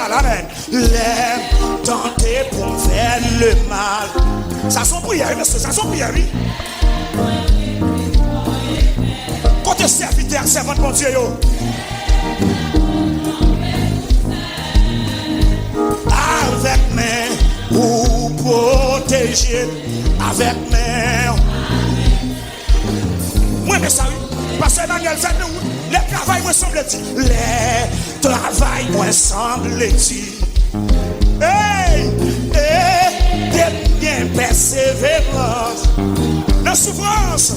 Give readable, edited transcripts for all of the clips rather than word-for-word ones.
mal, amen. Les tenter pour me faire le mal. Ça sont prières, monsieur, ça sont prières, oui. Côté serviteur, servant de mon Dieu, yo. Avec mes ou protéger, avec mes. Moi, mais ça, oui. Parce que Daniel fait nous, les travail me semble-t-il. Les travail me semble-t-il. Hey, hey, de bien persévérance. La souffrance.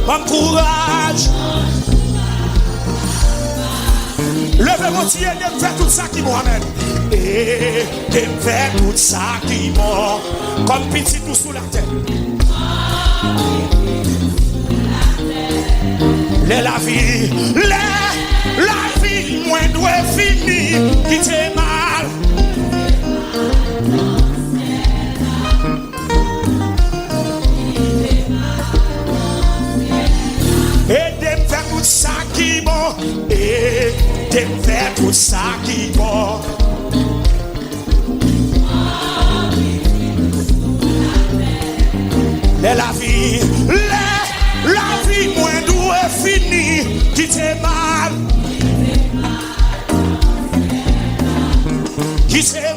Bon courage. Levez mon Dieu et de faire tout ça qui m'amène. Et de faire tout ça qui m'a. Comme petit tout sous la terre. La vie, moins doit finir. Qui t'est mal. Et de faire tout ça qui m'a. Et de faire tout ça qui m'a. La vie, moins doit finir, qui t'est mal. Qui t'est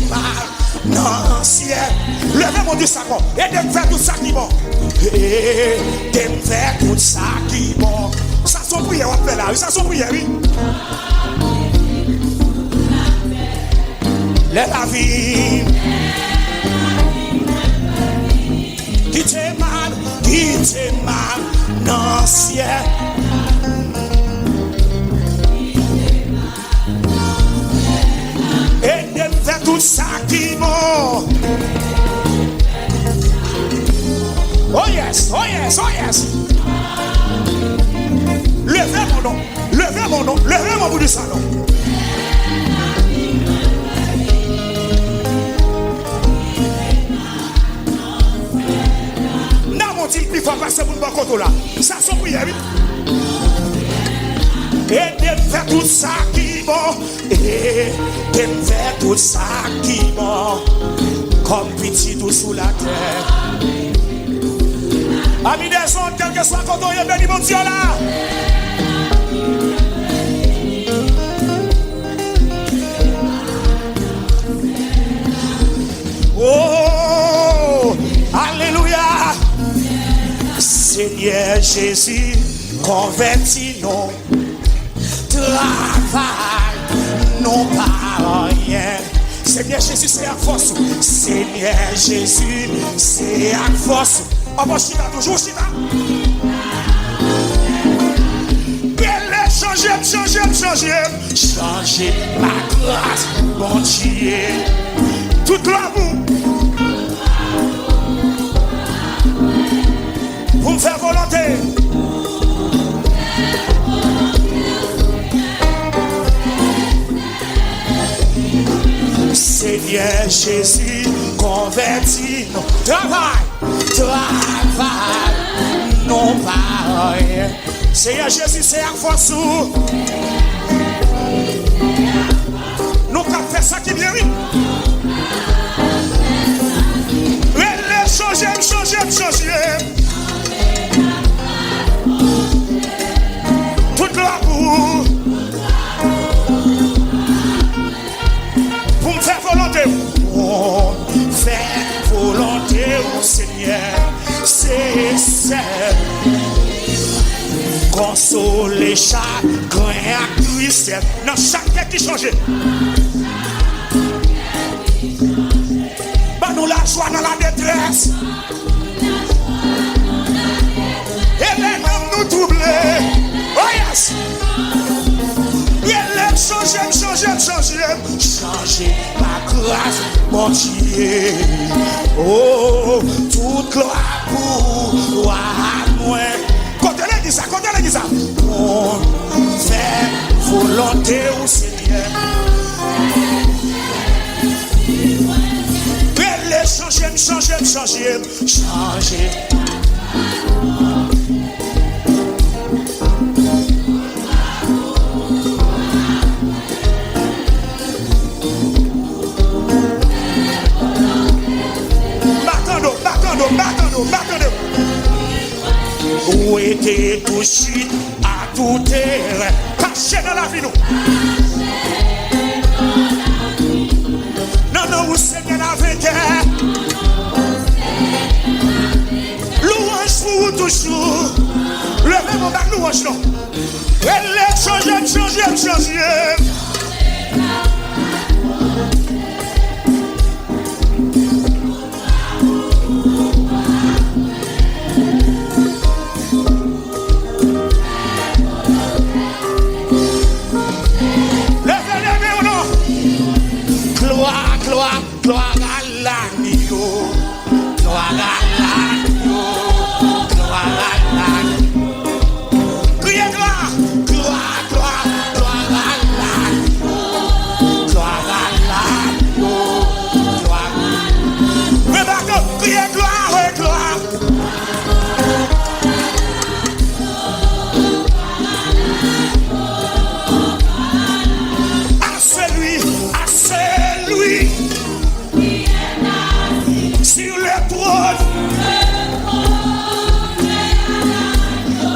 mal, non, ciel. Levez mon Dieu, ça va. Et de faire tout ça qui va. Et de faire tout ça qui va. Ça sont prières, on fait là, ça sont prières, oui. La vie. Qui t'est mal, non, ciel. Et de faire tout ça qui m'a. Oh yes, oh yes, oh yes. Levez mon nom, levez mon nom, levez mon bout du salon. Il faut passer pour le bon côté là. Ça sont prières, oui. Et de faire tout ça qui va. Et de faire tout ça qui va. Comme petit tout sous la terre. Amis des autres, quel que soit quand on est béni, mon Dieu là. Oh, alléluia. Seigneur Jésus, convertis-nous, travail, non pas rien. Seigneur Jésus, c'est à force. Seigneur Jésus, c'est à force. On va chita toujours, chita. Changer ma grâce, mon Dieu. Toute l'amour. Pour me faire volonté. Seigneur Jésus, convertis-nous. Travail, non pas rien. Seigneur Jésus, c'est à force. Nous avons fait ça qui vient, oui. Changer. Toute l'amour. Pour me faire volonté. Pour faire volonté au Seigneur. C'est ça. Consoler chagrin à tristesse. Dans chaque tête qui change. Bah nous la joie dans la détresse. Et les hommes nous troubler. Oh yes. Et les changer ma grâce, mon Dieu. Oh, toute gloire pour toi, moi. Quand elle dit ça. On fait volonté au Seigneur. Et les changer. changer. Battons. Où était touché à tout terre, caché dans la vie, nous. Non, vous saignez la vainqueur. Louange pour vous toujours. Levez mon bac, louange, non. Elle est changée. Gloire à l'agneau, gloire à l'agneau, gloire à l'agneau. Criez gloire à l'agneau, gloire à l'agneau, gloire. Mais d'accord, criez gloire. À celui. Sur le trône,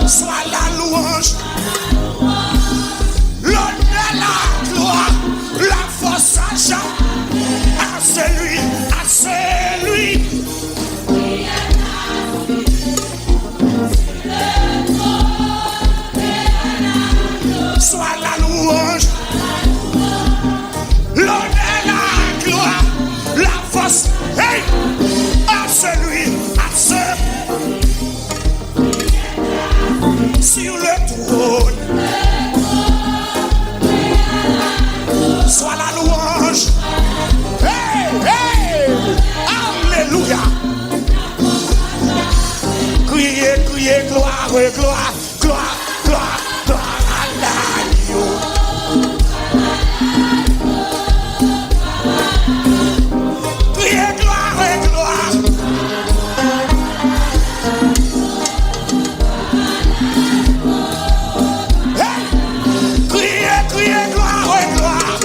soit la louange, l'honneur, la gloire, la force à celui. Soit la louange, l'honneur, la gloire, la force. Hey! À celui, sur le trône, soit la louange. Hey! Alléluia. Criez, gloire à l'agneau. Criez, gloire. Criez, gloire.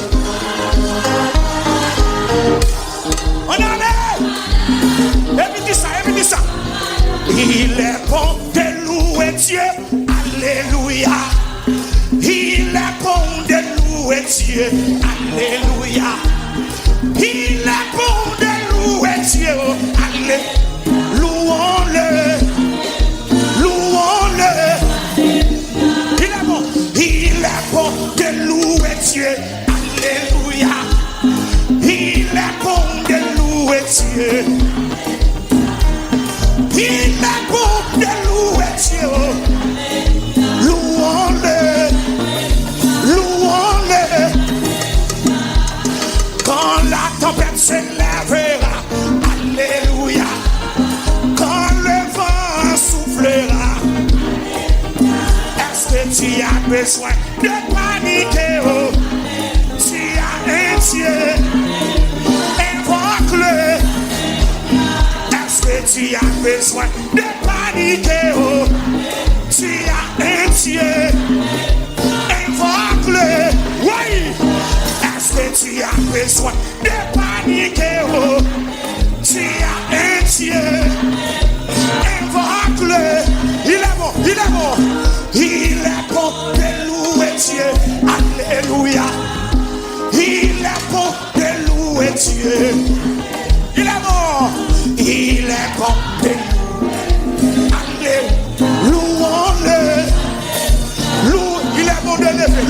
On en est. Et puis dis ça. Il est bon de louer Dieu. Alléluia. Il est bon de louer Dieu. Alléluia. Il est bon de louer Dieu. Alléluia. Louons-le. Il est bon de louer Dieu. Alléluia. Il est bon de louer Dieu. Il est bon de louer Dieu. Louons-le. Quand la tempête s'élèvera. Alléluia. Quand le vent soufflera. Est-ce que tu as besoin de paniquer? Oh, tu as un Dieu. Invoque-le. Est-ce que tu as besoin de paniquer? Oh, tu as un Dieu. Invoque-le. Oui. Est-ce que tu as besoin de paniquer? Oh, tu as un Dieu. Invoque-le. Il est bon. Il est bon de louer Dieu. Alléluia. Il est bon de louer Dieu. Il est bon de louer. Alléluia. Louons-le. Il est bon de lever.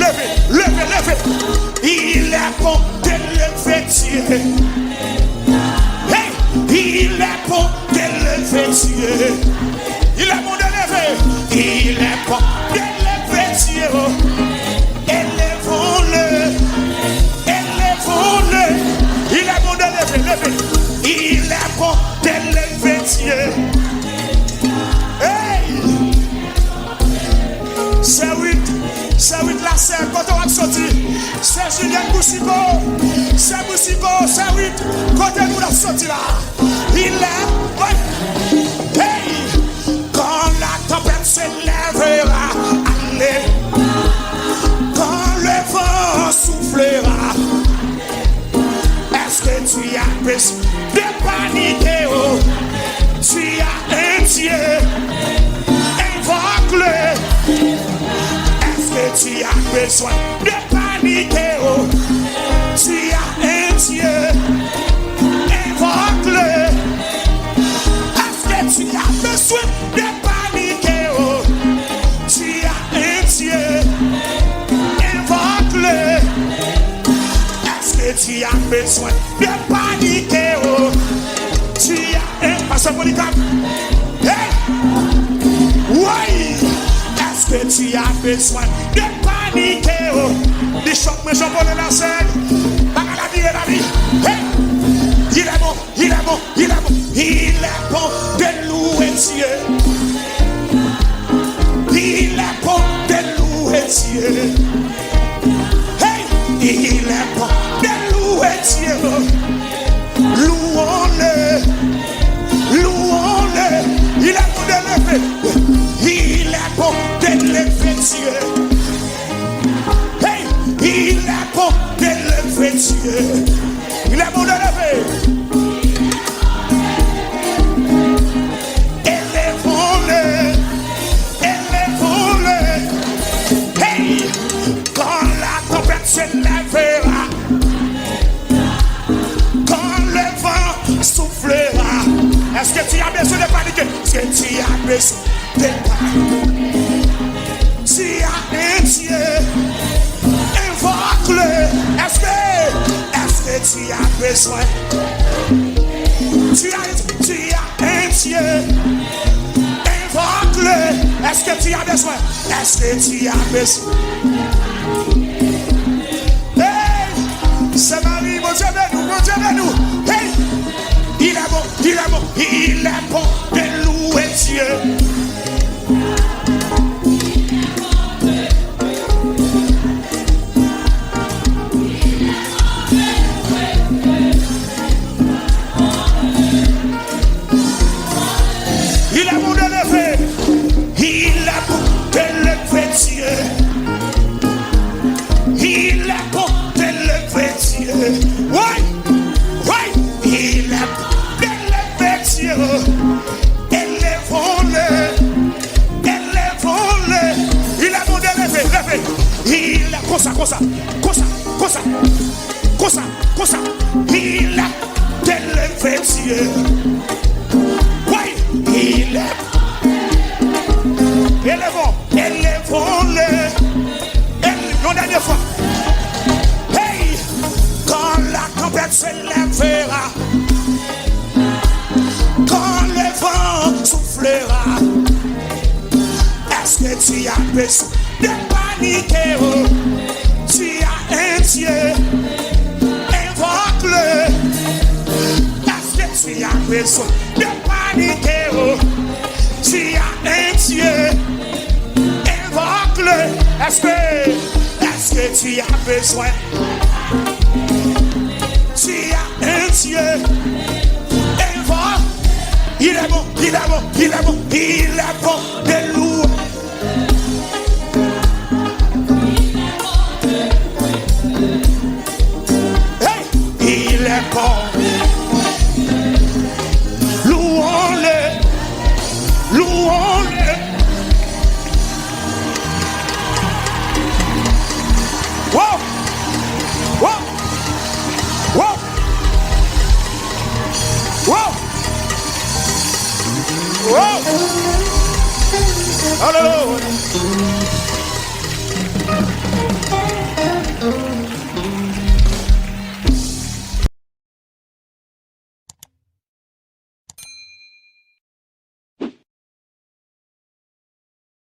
Il est bon de lever Dieu. Hey, il est bon de lever Dieu. Il est bon de lever. Il est bon de lever Dieu. Élevons-le. Il est bon de lever. Il est bon de lever Dieu. Hey! C'est 8 la serre, quand on va sortir. C'est Julien Boussico. C'est 8, quand on va sortir là. Il est tu as besoin de paniquer, oh. Tu as un Dieu, invoque-le. Est-ce que tu as besoin de paniquer, oh? Tu as un Dieu, invoque-le. Est-ce que tu as besoin de paniquer, oh? Tu as un Dieu, invoque-le. Est-ce que tu as besoin de paniquer, oh? Tu as un pasteur Polycarpe. Hey! Oui! Est-ce que tu as besoin de paniquer, oh? Des chocs, mais j'en vole la scène. Pas la vie et la vie. Hey! Il est bon, il est bon, il est bon. Il est bon de louer Dieu. Il est bon de louer Dieu. Hey! Il est bon de louer Dieu. Louons-le. Louons-le. Il est bon de lever. Il est bon de lever Dieu. Hey! Il est bon de lever Dieu. Il est bon de lever. Élevons-le. Élevons-le. Hey! Quand la tempête s'élèvera, quand le vent soufflera, est-ce que tu as besoin de paniquer? Est-ce que tu as besoin de paniquer? Tu as un Dieu, invoque-le. Est-ce que tu as besoin? Tu as un Dieu, invoque-le. Est-ce que tu as besoin? Est-ce que tu as besoin? Hey! C'est Marie, mon Dieu de nous, mon Dieu de nous. Hey! Il est bon, il est bon, il est bon de louer Dieu. Il est bon de lever, il est bon de lever Dieu. Il est bon de lever Dieu. Oui, oui, il est bon de lever Dieu. Élevons-le, élevons-le. Il est bon de lever, lever. Il est comme ça, comme ça, comme ça, comme ça, comme ça, comme ça. Il est de lever Dieu. Oui, il est. Élevons, élevons-le. Une dernière fois. Hey! Quand la tempête s'élèvera, quand le vent soufflera, est-ce que tu as besoin de paniquer, oh? Tu as un Dieu, invoque-le. Est-ce que tu as besoin de paniquer, oh? Tu as un Dieu, invoque-le. Est-ce que tu as besoin? Tu as un Dieu, invoque. Il est bon, il est bon, il est bon, il est bon de louer. Hey, il est bon. Louons-le, louons-le. Wow! Wow! Wow! Wow! Wow! Hallelujah!